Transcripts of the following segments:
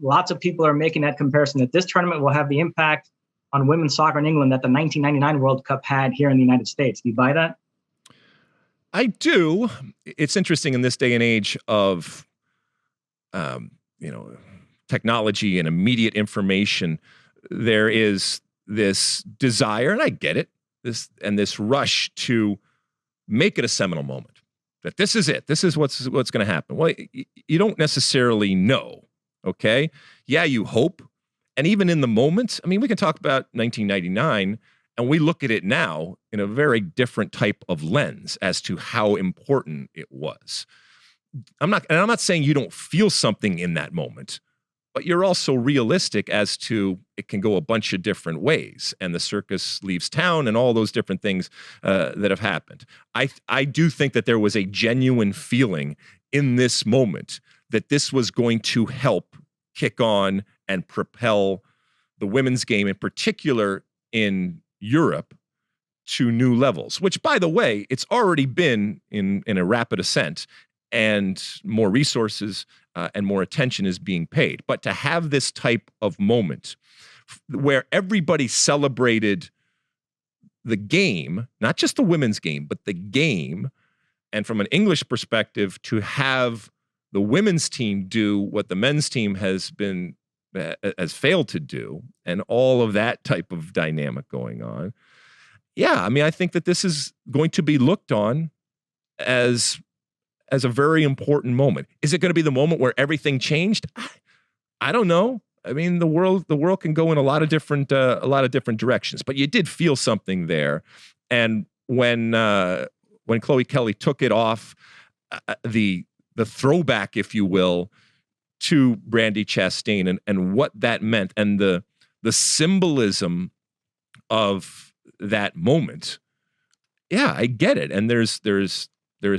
lots of people are making that comparison that this tournament will have the impact on women's soccer in England that the 1999 World Cup had here in the United States. Do you buy that? I do. It's interesting in this day and age of, technology and immediate information. There is this desire, and I get it, this rush to make it a seminal moment. That this is it. This is what's going to happen. Well, you don't necessarily know. Okay. Yeah, you hope. And even in the moment, I mean, we can talk about 1999 and we look at it now in a very different type of lens as to how important it was. I'm not saying you don't feel something in that moment, but you're also realistic as to it can go a bunch of different ways, and the circus leaves town and all those different things that have happened. I do think that there was a genuine feeling in this moment that this was going to help kick on and propel the women's game, in particular in Europe, to new levels, which, by the way, it's already been in a rapid ascent, and more resources and more attention is being paid. But to have this type of moment where everybody celebrated the game, not just the women's game, but the game, and from an English perspective, to have the women's team do what the men's team has failed to do, and all of that type of dynamic going on. Yeah, I mean, I think that this is going to be looked on as a very important moment. Is it going to be the moment where everything changed? I don't know. I mean, the world can go in a lot of different directions, but you did feel something there. And when Chloe Kelly took it off, the throwback, if you will, to Brandi Chastain and what that meant, and the symbolism of that moment. Yeah, I get it. And there is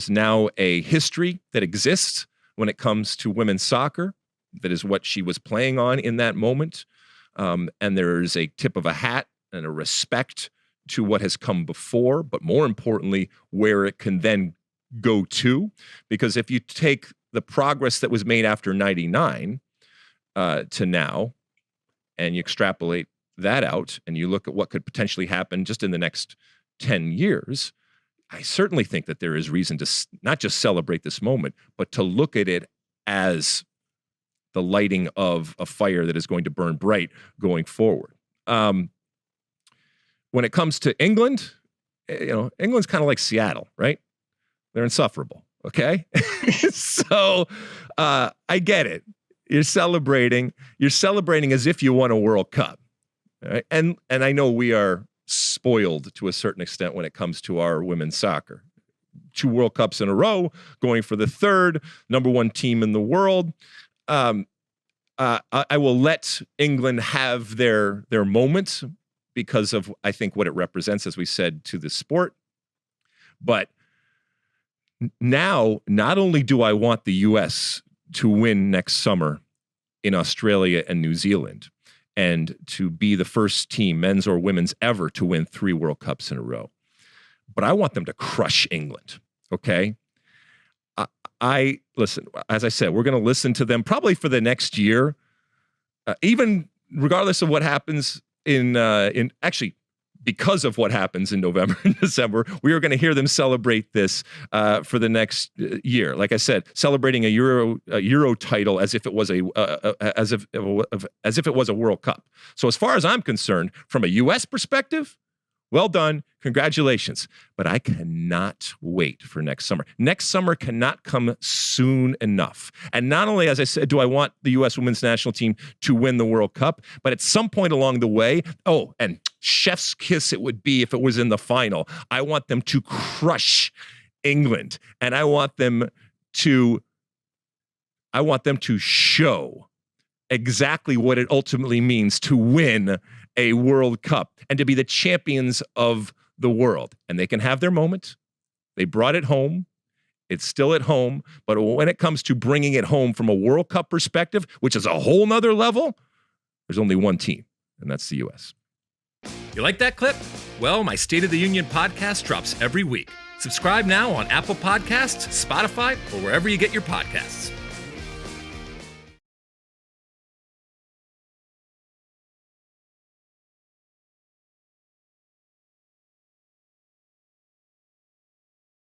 now a history that exists when it comes to women's soccer. That is what she was playing on in that moment. And there is a tip of a hat and a respect to what has come before, but more importantly, where it can then go to. Because if you take the progress that was made after 99 to now, and you extrapolate that out, and you look at what could potentially happen just in the next 10 years, I certainly think that there is reason to not just celebrate this moment, but to look at it as the lighting of a fire that is going to burn bright going forward. When it comes to England, England's kind of like Seattle, right? They're insufferable. Okay. So I get it. You're celebrating as if you won a World Cup. Right? And I know we are spoiled to a certain extent when it comes to our women's soccer. 2 World Cups in a row, going for the 3rd, number 1 team in the world. I will let England have their moments because of, I think, what it represents, as we said, to the sport. But now, not only do I want the U.S. to win next summer in Australia and New Zealand, and to be the first team, men's or women's, ever to win 3 World Cups in a row, but I want them to crush England, okay? Listen, as I said, we're going to listen to them probably for the next year, even regardless of what happens actually, because of what happens in November and December, we are going to hear them celebrate this for the next year. Like I said, celebrating a Euro title as if it was as if it was a World Cup. So as far as I'm concerned, from a U.S. perspective, well done, congratulations. But I cannot wait for next summer. Next summer cannot come soon enough. And not only, as I said, do I want the U.S. women's national team to win the World Cup, but at some point along the way, and chef's kiss it would be if it was in the final, I want them to crush England. And I want them to show exactly what it ultimately means to win a World Cup and to be the champions of the world. And they can have their moment. They brought it home. It's still at home. But when it comes to bringing it home from a World Cup perspective, which is a whole nother level, there's only one team, and that's the U.S. You like that clip? Well, my State of the Union podcast drops every week. Subscribe now on Apple Podcasts, Spotify, or wherever you get your podcasts.